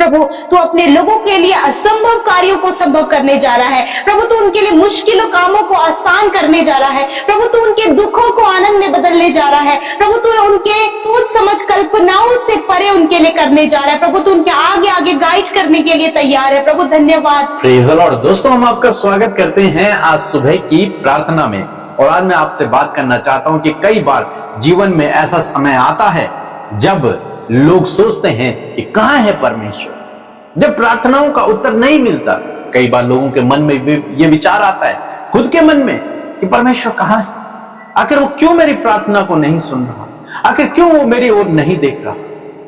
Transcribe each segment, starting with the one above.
प्रभु तू अपने लोगों के लिए असंभव कार्यों को संभव करने जा रहा है। प्रभु तू उनके लिए मुश्किलों कामों को आसान करने जा रहा है। प्रभु तू उनके दुखों को आनंद में बदलने जा रहा है। प्रभु तू उनके सोच समझ कल्पनाओं से परे उनके लिए करने जा रहा है। प्रभु तू उनके आगे आगे गाइड करने के लिए तैयार है। प्रभु धन्यवाद। Praise the Lord. दोस्तों, हम आपका स्वागत करते हैं आज सुबह की प्रार्थना में। और आज मैं आपसे बात करना चाहता हूं कि कई बार जीवन में ऐसा समय आता है जब लोग सोचते हैं कि कहां है परमेश्वर, जब प्रार्थनाओं का उत्तर नहीं मिलता। कई बार लोगों के मन में ये विचार आता है, खुद के मन में, कि परमेश्वर कहां है, आखिर वो क्यों मेरी प्रार्थना को नहीं सुन रहा, आखिर क्यों वो मेरी ओर नहीं देख रहा।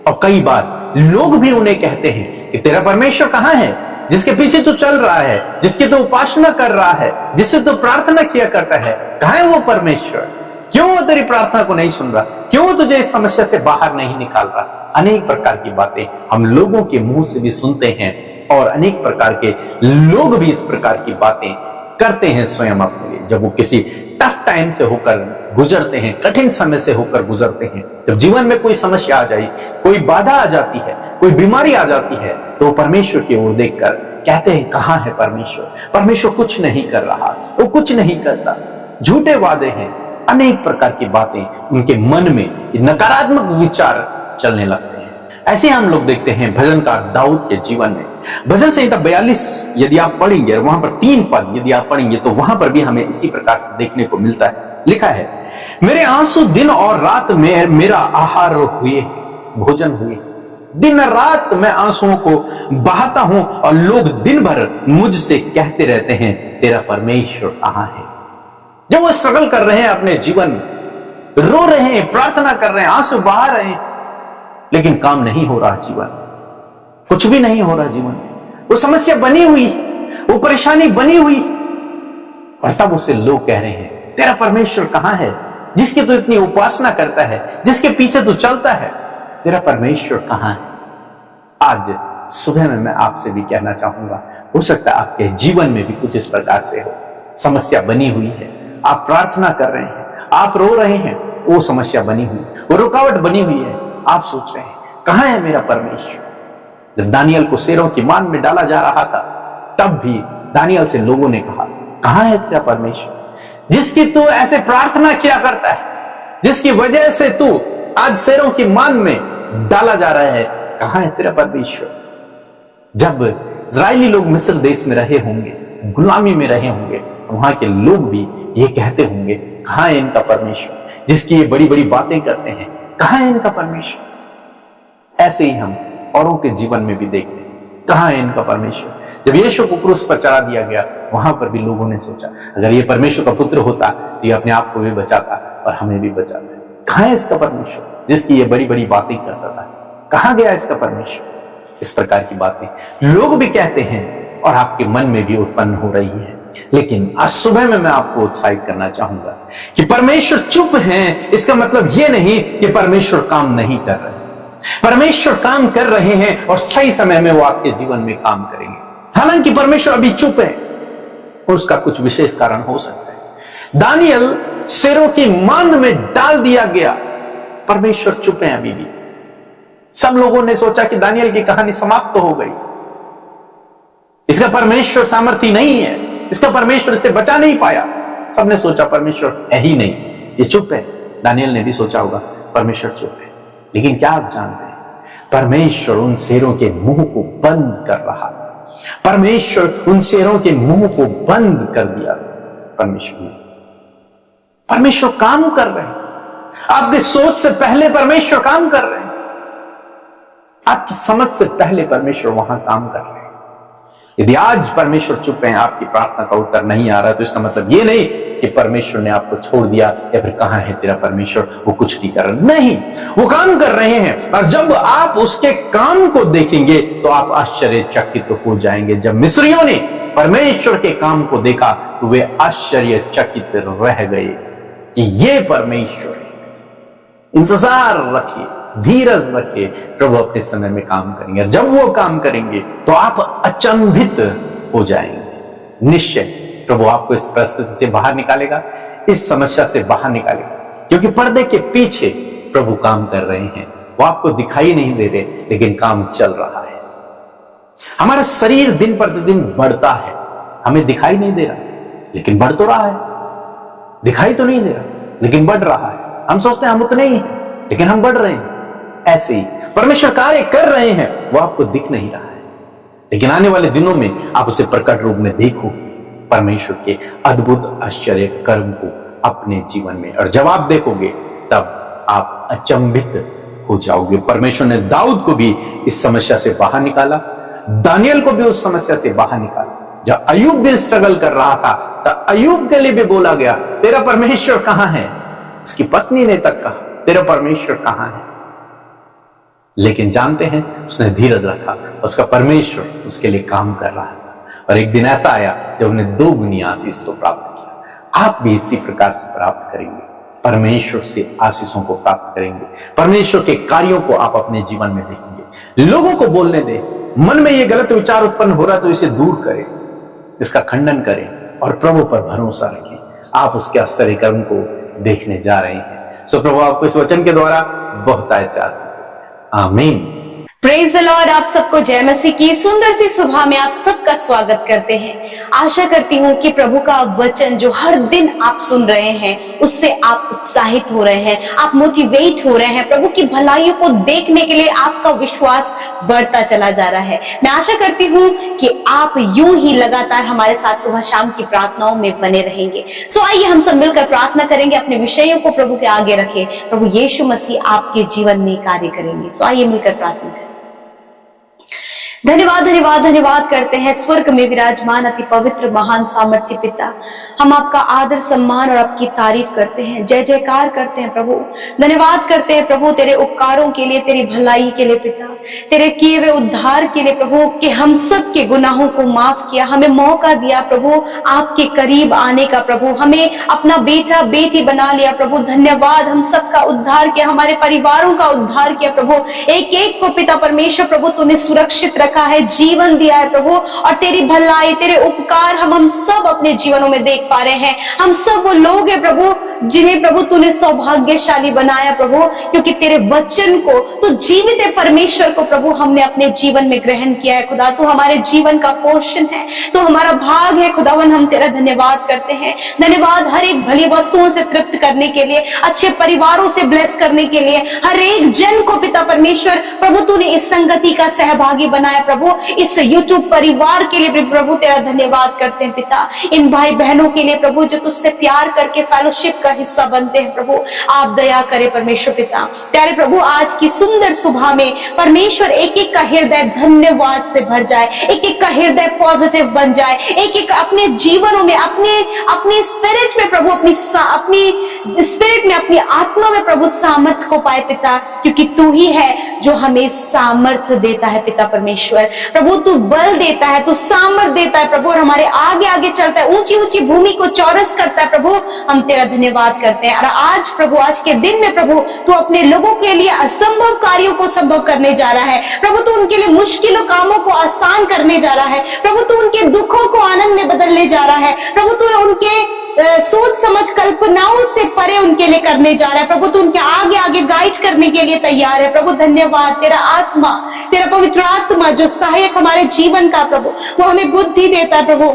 और कई बार लोग भी उन्हें कहते हैं कि तेरा परमेश्वर कहां है, जिसके पीछे तू चल रहा है, जिसकी तू उपासना कर रहा है, जिससे तू प्रार्थना किया करता है, कहां है वो परमेश्वर, क्यों वो तेरी प्रार्थना को नहीं सुन रहा, क्यों वो तुझे इस समस्या से बाहर नहीं निकाल रहा। अनेक प्रकार की बातें हम लोगों के मुंह से भी सुनते हैं और अनेक प्रकार के लोग भी इस प्रकार की बातें करते हैं स्वयं अपने लिए। जब वो किसी टफ टाइम से होकर गुजरते हैं, कठिन समय से होकर गुजरते हैं, जब जीवन में कोई समस्या आ जाए, कोई बाधा आ जाती है, कोई बीमारी आ जाती है, तो परमेश्वर की ओर देखकर कहते हैं कहां है परमेश्वर, परमेश्वर कुछ नहीं कर रहा, वो कुछ नहीं करता। झूठे वादे हैं, अनेक प्रकार की बातें उनके मन में नकारात्मक विचार चलने लगते हैं। ऐसे हम लोग देखते हैं भजनकार दाऊद के जीवन में। भजन संहिता 42 यदि आप पढ़ेंगे, वहां पर 3 पद यदि आप पढ़ेंगे तो वहां पर भी हमें इसी प्रकार से देखने को मिलता है। लिखा है, मेरे आंसू दिन और रात में मेरा आहार हुए, भोजन हुए। दिन रात मैं आंसुओं को बहाता हूं और लोग दिन भर मुझसे कहते रहते हैं तेरा परमेश्वर कहां है। जब वो स्ट्रगल कर रहे हैं अपने जीवन में, रो रहे हैं, प्रार्थना कर रहे हैं, आंसू बहा रहे हैं, लेकिन काम नहीं हो रहा जीवन, कुछ भी नहीं हो रहा जीवन में। वो समस्या बनी हुई, वो परेशानी बनी हुई, और तब उसे लोग कह रहे हैं तेरा परमेश्वर कहां है, जिसकी तू इतनी उपासना करता है, जिसके पीछे तू चलता है, तेरा परमेश्वर कहां है। आज सुबह में मैं आपसे भी कहना चाहूंगा, हो सकता है आपके जीवन में भी कुछ इस प्रकार से हो, समस्या बनी हुई है, आप प्रार्थना कर रहे हैं, आप रो रहे हैं, वो समस्या बनी हुई, वो रुकावट बनी हुई है। आप सोच रहे हैं कहां है मेरा परमेश्वर। जब दानियल को शेरों की मान में डाला जा रहा था, तब भी दानियल से लोगों ने कहा कहां है तेरा परमेश्वर, जिसकी तू ऐसे प्रार्थना किया करता है, जिसकी वजह से तू आज शेरों की मान में डाला जा रहा है, कहां है तेरा परमेश्वर। जब इजरायली लोग मिस्र देश में रहे होंगे, गुलामी में रहे होंगे, तो वहां के लोग भी ये कहते होंगे कहां है इनका परमेश्वर, जिसकी ये बड़ी बड़ी बातें करते हैं, कहां है इनका परमेश्वर। ऐसे ही हम औरों के जीवन में भी देखते हैं कहां है इनका परमेश्वर। जब यीशु को क्रूस पर चढ़ा दिया गया, वहां पर भी लोगों ने सोचा अगर ये परमेश्वर का पुत्र होता तो ये अपने आप को भी बचाता और हमें भी बचाता। कहां है इसका परमेश्वर, जिसकी ये बड़ी बड़ी बातें करता था, कहां गया इसका परमेश्वर। इस प्रकार की बातें लोग भी कहते हैं और आपके मन में भी उत्पन्न हो रही है। लेकिन आज सुबह में मैं आपको उत्साहित करना चाहूंगा कि परमेश्वर चुप हैं, इसका मतलब यह नहीं कि परमेश्वर काम नहीं कर रहे। परमेश्वर काम कर रहे हैं और सही समय में वो आपके जीवन में काम करेंगे। हालांकि परमेश्वर अभी चुप है, उसका कुछ विशेष कारण हो सकता है। दानियल शेरों की मांद में डाल दिया गया, परमेश्वर चुप है अभी भी। सब लोगों ने सोचा कि दानियल की कहानी समाप्त तो हो गई, इसका परमेश्वर सामर्थी नहीं है, इसका परमेश्वर इसे बचा नहीं पाया। सबने सोचा परमेश्वर है ही नहीं, ये चुप है। दानियल ने भी सोचा होगा परमेश्वर चुप है। लेकिन क्या आप जानते हैं, परमेश्वर उन शेरों के मुंह को बंद कर रहा है। परमेश्वर उन शेरों के मुंह को बंद कर दिया। परमेश्वर काम कर रहे हैं, आपकी सोच से पहले परमेश्वर काम कर रहे हैं, आपकी समझ से पहले परमेश्वर वहां काम कर रहे हैं। यदि आज परमेश्वर चुप है, आपकी प्रार्थना का उत्तर नहीं आ रहा, तो इसका मतलब ये नहीं कि परमेश्वर ने आपको छोड़ दिया या फिर कहां है तेरा परमेश्वर, वो कुछ नहीं कर रहा। नहीं, वो काम कर रहे हैं, और जब आप उसके काम को देखेंगे तो आप आश्चर्यचकित हो जाएंगे। जब मिस्रियों ने परमेश्वर के काम को देखा तो वे आश्चर्यचकित रह गए कि ये परमेश्वर है। इंतजार रखिए, धीरज रखिए, प्रभु अपने समय में काम करेंगे। और जब वो काम करेंगे तो आप अचंभित हो जाएंगे। निश्चय प्रभु आपको इस परिस्थिति से बाहर निकालेगा, इस समस्या से बाहर निकालेगा, क्योंकि पर्दे के पीछे प्रभु काम कर रहे हैं। वो आपको दिखाई नहीं दे रहे, लेकिन काम चल रहा है। हमारा शरीर दिन प्रतिदिन बढ़ता है, हमें दिखाई नहीं दे रहा लेकिन बढ़ तो रहा है। दिखाई तो नहीं दे रहा लेकिन बढ़ रहा है। हम सोचते हैं हम उतने ही हैं लेकिन हम बढ़ रहे हैं। ऐसे ही परमेश्वर कार्य कर रहे हैं, वो आपको दिख नहीं रहा है, लेकिन आने वाले दिनों में आप उसे प्रकट रूप में देखो, परमेश्वर के अद्भुत आश्चर्य कर्म को अपने जीवन में। और जब आप देखोगे तब आप अचंभित हो जाओगे। परमेश्वर ने दाऊद को भी इस समस्या से बाहर निकाला, दानियल को भी उस समस्या से बाहर निकाला। जब अय्यूब भी स्ट्रगल कर रहा था तब अय्यूब के लिए भी बोला गया, तेरा परमेश्वर कहां है? उसकी पत्नी ने तक कहा, तेरा परमेश्वर कहां है? लेकिन जानते हैं उसने धीरज रखा, उसका परमेश्वर उसके लिए काम कर रहा था। और एक दिन ऐसा आया जब उन्हें 2 गुनी आशीष को प्राप्त किया। आप भी इसी प्रकार से प्राप्त करेंगे, परमेश्वर से आशीषों को प्राप्त करेंगे। परमेश्वर के कार्यों को आप अपने जीवन में देखेंगे। लोगों को बोलने दें, मन में ये गलत विचार उत्पन्न हो रहा तो इसे दूर करें, इसका खंडन करें और प्रभु पर भरोसा रखें। आप उसके आश्चर्य कर्म को देखने जा रहे हैं। सो प्रभु आपको इस वचन के द्वारा बहुत आशीष दे। आमीन। Praise the Lord. आप सबको जय मसीह की सुंदर सी सुबह में आप सबका स्वागत करते हैं। आशा करती हूँ कि प्रभु का वचन जो हर दिन आप सुन रहे हैं उससे आप उत्साहित हो रहे हैं, आप मोटिवेट हो रहे हैं। प्रभु की भलाइयों को देखने के लिए आपका विश्वास बढ़ता चला जा रहा है। मैं आशा करती हूँ कि आप यूं ही लगातार हमारे साथ सुबह शाम की प्रार्थनाओं में बने रहेंगे। सो आइए हम सब मिलकर प्रार्थना करेंगे, अपने विषयों को प्रभु के आगे रखें। प्रभु यीशु मसीह आपके जीवन में कार्य करेंगे। सो आइए मिलकर प्रार्थना करें। धन्यवाद धन्यवाद धन्यवाद करते हैं स्वर्ग में विराजमान अति पवित्र महान सामर्थ्य पिता। हम आपका आदर सम्मान और आपकी तारीफ करते हैं, जय जयकार करते हैं प्रभु। धन्यवाद करते हैं प्रभु तेरे उपकारों के लिए, तेरी भलाई के लिए पिता, तेरे किए हुए उद्धार के लिए प्रभु, कि हम सब के गुनाहों को माफ किया, हमें मौका दिया प्रभु आपके करीब आने का प्रभु, हमें अपना बेटा बेटी बना लिया प्रभु। धन्यवाद, हम सबका उद्धार किया, हमारे परिवारों का उद्धार किया प्रभु। एक एक को पिता परमेश्वर प्रभु तूने सुरक्षित रखा है, जीवन दिया है प्रभु, और तेरी भलाई तेरे उपकार हम सब अपने जीवनों में देख पा रहे हैं। हम सब वो लोग हैं प्रभु जिन्हें प्रभु तूने सौभाग्यशाली बनाया प्रभु, क्योंकि तेरे वचन को तो जीवित है परमेश्वर को प्रभु हमने अपने जीवन में ग्रहण किया है खुदा। तू हमारे जीवन का पोर्शन है, तो हमारा भाग है खुदावन। हम तेरा धन्यवाद करते हैं। धन्यवाद हर एक भली वस्तुओं से तृप्त करने के लिए, अच्छे परिवारों से ब्लेस करने के लिए, हर एक जन को पिता परमेश्वर प्रभु तूने इस संगति का सहभागी बनाया प्रभु। इस यूट्यूब परिवार के लिए प्रभु तेरा धन्यवाद करते हैं पिता। इन भाई बहनों के लिए प्रभु जो तुझसे प्यार करके फेलोशिप का हिस्सा बनते हैं प्रभु, आप दया करे परमेश्वर पिता। प्यारे प्रभु, आज की सुंदर सुबह में परमेश्वर एक एक का हृदय धन्यवाद से भर जाए, एक एक का हृदय पॉजिटिव बन जाए, एक एक अपने जीवनों में अपने स्पिरिट में प्रभु, अपनी स्पिरिट में, अपनी आत्मा में प्रभु सामर्थ्य को पाए पिता, क्योंकि तू ही है जो हमें सामर्थ्य देता है पिता परमेश्वर। प्रभु तू बल देता है, तू सामर्थ देता है प्रभु, और हमारे आगे आगे चलता है, ऊंची ऊंची भूमि को चौरस करता है प्रभु। हम तेरा धन्यवाद करते हैं। और आज प्रभु, आज के दिन में प्रभु तू अपने लोगों के लिए असंभव कार्यों को संभव करने जा रहा है प्रभु। तू उनके लिए मुश्किलों कामों को आसान करने जा रहा है प्रभु। तू उनके दुखों को आनंद में बदलने जा रहा है प्रभु। तू उनके सोच समझ कल्पनाओं से परे उनके लिए करने जा रहा है प्रभु। तू उनके आगे आगे गाइड करने के लिए तैयार है प्रभु। धन्यवाद, तेरा आत्मा, तेरा पवित्र आत्मा जो सहायक हमारे जीवन का प्रभु, वो हमें बुद्धि देता है प्रभु,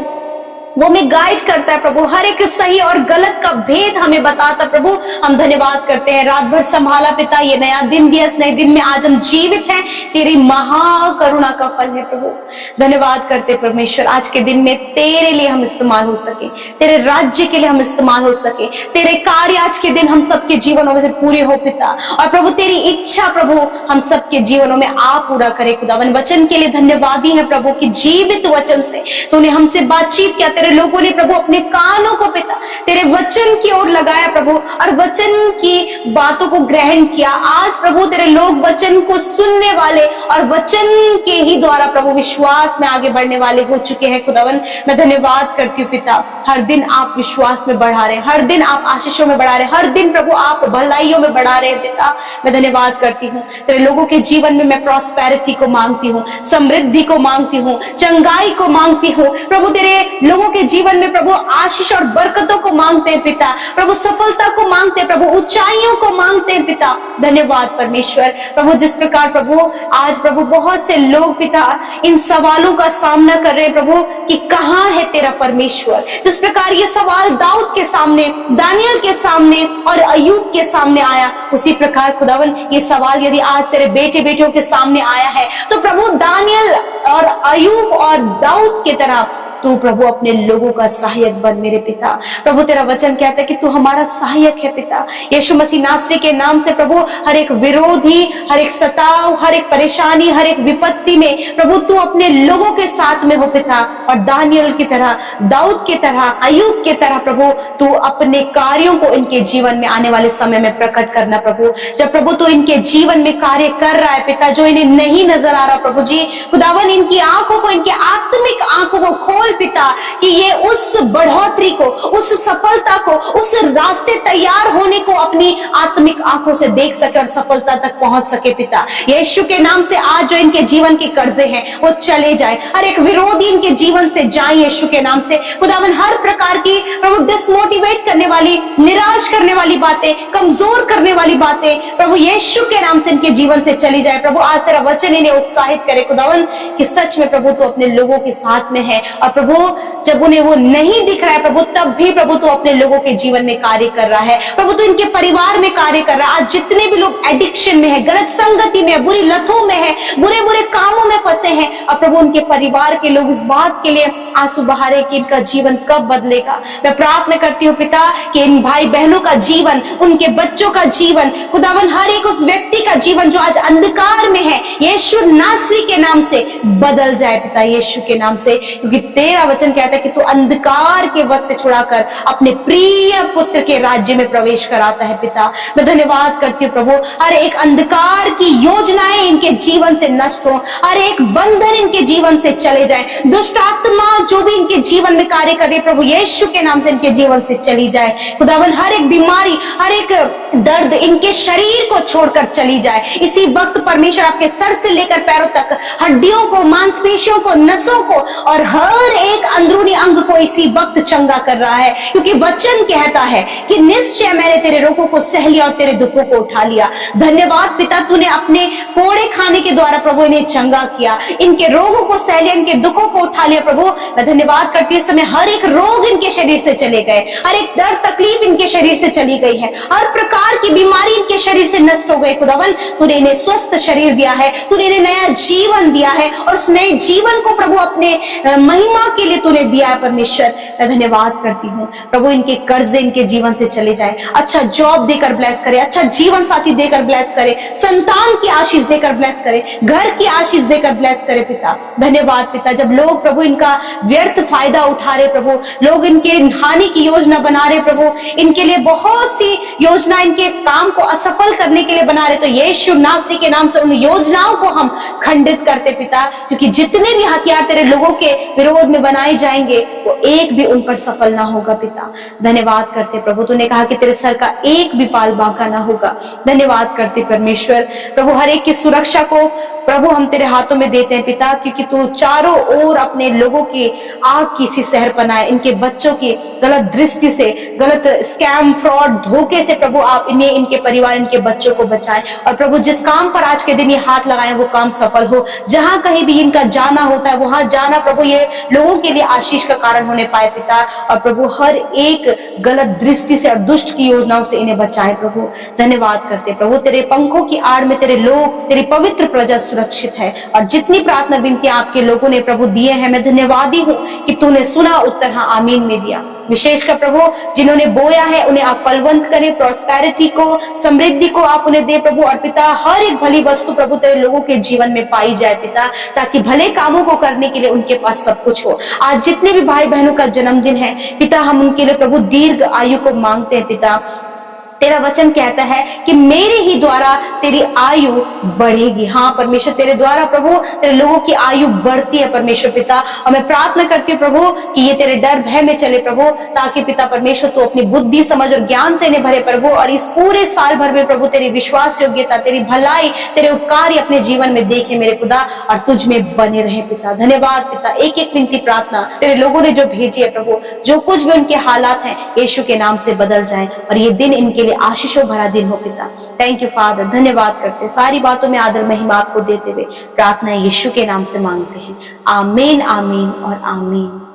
वो हमें गाइड करता है प्रभु, हर एक सही और गलत का भेद हमें बताता प्रभु। हम धन्यवाद करते हैं। रात भर संभाला पिता, ये नया दिन दिया, इस नए दिन में आज हम जीवित हैं, तेरी महाकरुणा का फल है प्रभु। धन्यवाद करते परमेश्वर, आज के दिन में तेरे लिए हम इस्तेमाल हो सके, तेरे राज्य के लिए हम इस्तेमाल हो सके, तेरे कार्य आज के दिन हम सबके जीवनों में से पूरे हो पिता। और प्रभु तेरी इच्छा प्रभु हम सबके जीवनों में आप पूरा करे खुदावन। वचन के लिए धन्यवादी है प्रभु कि जीवित वचन से तूने हमसे बातचीत किया। तेरे लोगों ने प्रभु अपने कानों को पिता तेरे वचन की ओर लगाया प्रभु, और वचन की बातों को ग्रहण किया। आज प्रभु तेरे लोग वचन को सुनने वाले और वचन के ही द्वारा प्रभु विश्वास में आगे बढ़ने वाले हो चुके हैं खुदावन। मैं धन्यवाद करती हूँ पिता, हर दिन आप विश्वास में बढ़ा रहे हैं, हर दिन आप आशीषों में बढ़ा रहे हैं, हर दिन प्रभु आप भलाइयों में बढ़ा रहे हैं पिता। मैं धन्यवाद करती हूँ। तेरे लोगों के जीवन में मैं प्रॉस्पेरिटी को मांगती हूँ, समृद्धि को मांगती हूँ, चंगाई को मांगती हूँ प्रभु। तेरे लोगों के जीवन में प्रभु आशीष और बरकतों को मांगते हैं पिता, प्रभु सफलता को मांगते हैं प्रभु, ऊंचाइयों को मांगते हैं पिता। धन्यवाद परमेश्वर। प्रभु जिस प्रकार प्रभु आज प्रभु बहुत से लोग पिता इन सवालों का सामना कर रहे हैं प्रभु कि कहां है तेरा परमेश्वर, जिस प्रकार ये सवाल दाऊद के सामने, दानियल के सामने और अय्यूब के सामने आया, उसी प्रकार खुदावन ये सवाल यदि आज तेरे बेटे बेटियों के सामने आया है तो प्रभु दानियल और अय्यूब और दाऊद की तरह तू प्रभु अपने लोगों का सहायक बन मेरे पिता। प्रभु तेरा वचन कहता है कि तू हमारा सहायक है पिता। यीशु मसीह नासरी के नाम से प्रभु हर एक विरोधी, हर एक सताव, हर एक परेशानी, हर एक विपत्ति में प्रभु तू अपने लोगों के साथ में हो पिता। और दानियल की तरह, दाऊद की तरह, अय्यूब की तरह प्रभु तू अपने कार्यों को इनके जीवन में आने वाले समय में प्रकट करना प्रभु। जब प्रभु तू इनके जीवन में कार्य कर रहा है पिता, जो इन्हें नहीं नजर आ रहा प्रभु जी, खुदावन इनकी आंखों को, इनके आत्मिक आंखों को खोल पिता कि ये उस बढ़ोतरी को, उस सफलता को, उस रास्ते तैयार होने को अपनी आत्मिक आंखों से देख सके और सफलता तक पहुंच सके पिता। यीशु के नाम से आज जो इनके जीवन के कर्जे हैं वो चले जाए, हर एक विरोधी इनके जीवन से जाए यीशु के नाम से। खुदावन हर प्रकार की प्रभु डिसमोटिवेट करने वाली, निराश करने वाली बातें, कमजोर करने वाली बातें प्रभु यीशु के नाम से इनके जीवन से चली जाए प्रभु। आज तेरा वचन इन्हें उत्साहित करे खुदावन कि सच में प्रभु तू अपने लोगों के साथ में है, और प्रभु जब उन्हें वो नहीं दिख रहा है प्रभु तब भी प्रभु तू अपने लोगों के जीवन में कार्य कर रहा है प्रभु। तू इनके परिवार में कार्य कर रहा है। आज जितने भी लोग एडिक्शन में है, गलत संगति में है, बुरी लतों में है, बुरे बुरे कामों में फंसे हैं, और प्रभु उनके परिवार के लोग इस बात के लिए आंसू बहा रहे कि इनका जीवन कब बदलेगा। मैं प्रार्थना करती हूँ पिता कि इन भाई बहनों का जीवन, उनके बच्चों का जीवन, खुदावन हर एक उस व्यक्ति का जीवन जो आज अंधकार में है, यीशु नासरी के नाम से बदल जाए पिता, यीशु के नाम से। क्योंकि तेरा वचन कहता है कि तू अंधकार के वश से छुड़ाकर अपने प्रिय पुत्र के राज्य में प्रवेश कराता है पिता। मैं धन्यवाद करती हूँ प्रभु, हर एक अंधकार की योजनाएं इनके जीवन से नष्ट हो, हर एक बंधन इनके जीवन से चले जाए, दुष्ट आत्मा जो भी इनके जीवन में कार्य कर रही है प्रभु यीशु के नाम से इनके जीवन से चली जाए। खुदावन हर एक बीमारी, हर एक दर्द इनके शरीर को छोड़कर चली जाए। इसी वक्त परमेश्वर आपके सर से लेकर पैरों तक हड्डियों को, मांसपेशियों को, नसों को और हर एक अंदरूनी अंग को इसी वक्त चंगा कर रहा है, क्योंकि वचन कहता है कि निश्चय मैंने तेरे रोगों को सह लिया और तेरे दुखों को उठा लिया। धन्यवाद पिता, तूने अपने कोड़े खाने के द्वारा प्रभु इन्हें चंगा किया, इनके रोगों को सह लिया, इनके दुखों को उठा लिया प्रभु। मैं धन्यवाद करती हूँ इस समय हर एक रोग इनके शरीर से चले गए, हर एक दर्द तकलीफ इनके शरीर से चली गई है, हर प्रकार की बीमारी इनके शरीर से नष्ट हो गई। खुदावन तूने इन्हें स्वस्थ शरीर दिया है, तूने इन्हें नया जीवन दिया है, और उस नए जीवन को प्रभु अपने महिमा के लिए तूने दिया है परमेश्वर। मैं धन्यवाद करती हूँ प्रभु, इनके कर्जे इनके जीवन से चले जाए, अच्छा जॉब देकर ब्लेस करे, अच्छा जीवन साथी देकर ब्लेस करे, संतान की आशीष देकर ब्लेस करे, घर की आशीष देकर ब्लेस करे पिता। धन्यवाद पिता, जब लोग प्रभु इनका व्यर्थ फायदा उठा रहे प्रभु, लोग इनके हानि की योजना बना रहे प्रभु, इनके लिए बहुत सी योजना इनके काम को असफल करने के लिए बना रहे, तो यीशु नासरी के नाम से उन योजनाओं को हम खंडित करते पिता, क्योंकि जितने भी हथियार तेरे लोगों के विरोध में बनाए जाएंगे वो एक भी उन पर सफल ना होगा पिता। धन्यवाद करते प्रभु, तूने कहा कि तेरे सर का एक भी बाल बांका ना होगा। धन्यवाद करते परमेश्वर प्रभु, हर एक की सुरक्षा को प्रभु हम तेरे हाथों में देते हैं पिता, क्योंकि तू चारों ओर अपने लोगों की आग की सी सहर बनाए, इनके बच्चों की गलत दृष्टि से, गलत स्कैम, फ्रॉड, धोखे से प्रभु आप इन्हें, इनके परिवार, इनके बच्चों को बचाए। और प्रभु जिस काम पर आज के दिन ये हाथ लगाए वो काम सफल हो, जहां कहीं भी इनका जाना होता है वहां जाना प्रभु ये लोगों के लिए आशीष का कारण होने पाए पिता। और प्रभु हर एक गलत दृष्टि से और दुष्ट की योजनाओं से इन्हें बचाए प्रभु। धन्यवाद करते प्रभु, तेरे पंखों की आड़ में तेरे लोग, तेरी पवित्र प्रजा सुरक्षित है, और जितनी प्रार्थना विनतियां आपके लोगों ने प्रभु दिए हैं, मैं धन्यवादी हूँ कि तूने सुना, उत्तर हाँ आमीन में दिया। विशेषकर प्रभु जिन्होंने बोया है उन्हें आप फलवंत करें, प्रॉस्पेरिटी को, समृद्धि को आप उन्हें दे प्रभु। और पिता हर एक भली वस्तु प्रभु तेरे लोगों के जीवन में पाई जाए पिता, ताकि भले कामों को करने के लिए उनके पास सब कुछ हो। आज जितने भी भाई बहनों का जन्मदिन है पिता, हम उनके लिए प्रभु दीर्घ आयु को मांगते हैं पिता। तेरा वचन कहता है कि मेरे ही द्वारा तेरी आयु बढ़ेगी। हाँ परमेश्वर, तेरे द्वारा प्रभु तेरे लोगों की आयु बढ़ती है परमेश्वर पिता। और मैं प्रार्थना करती हूँ प्रभु कि ये तेरे डर भय में चले प्रभु, ताकि पिता परमेश्वर तू अपनी बुद्धि समझ और ज्ञान से इन्हें भरे प्रभु, और इस पूरे साल भर में प्रभु तेरी विश्वास योग्यता, तेरी भलाई, तेरे उपकार अपने जीवन में देखे मेरे खुदा, और तुझ में बने रहे पिता। धन्यवाद पिता। एक एक विनती प्रार्थना तेरे लोगों ने जो भेजी है प्रभु, जो कुछ भी उनके हालात हैं यीशु के नाम से बदल जाए, और ये दिन इनके लिए आशीषों भरा दिन हो पिता। Thank you father. धन्यवाद करते, सारी बातों में आदर महिमा आपको देते हुए प्रार्थना यीशु के नाम से मांगते हैं। आमीन, आमीन और आमीन।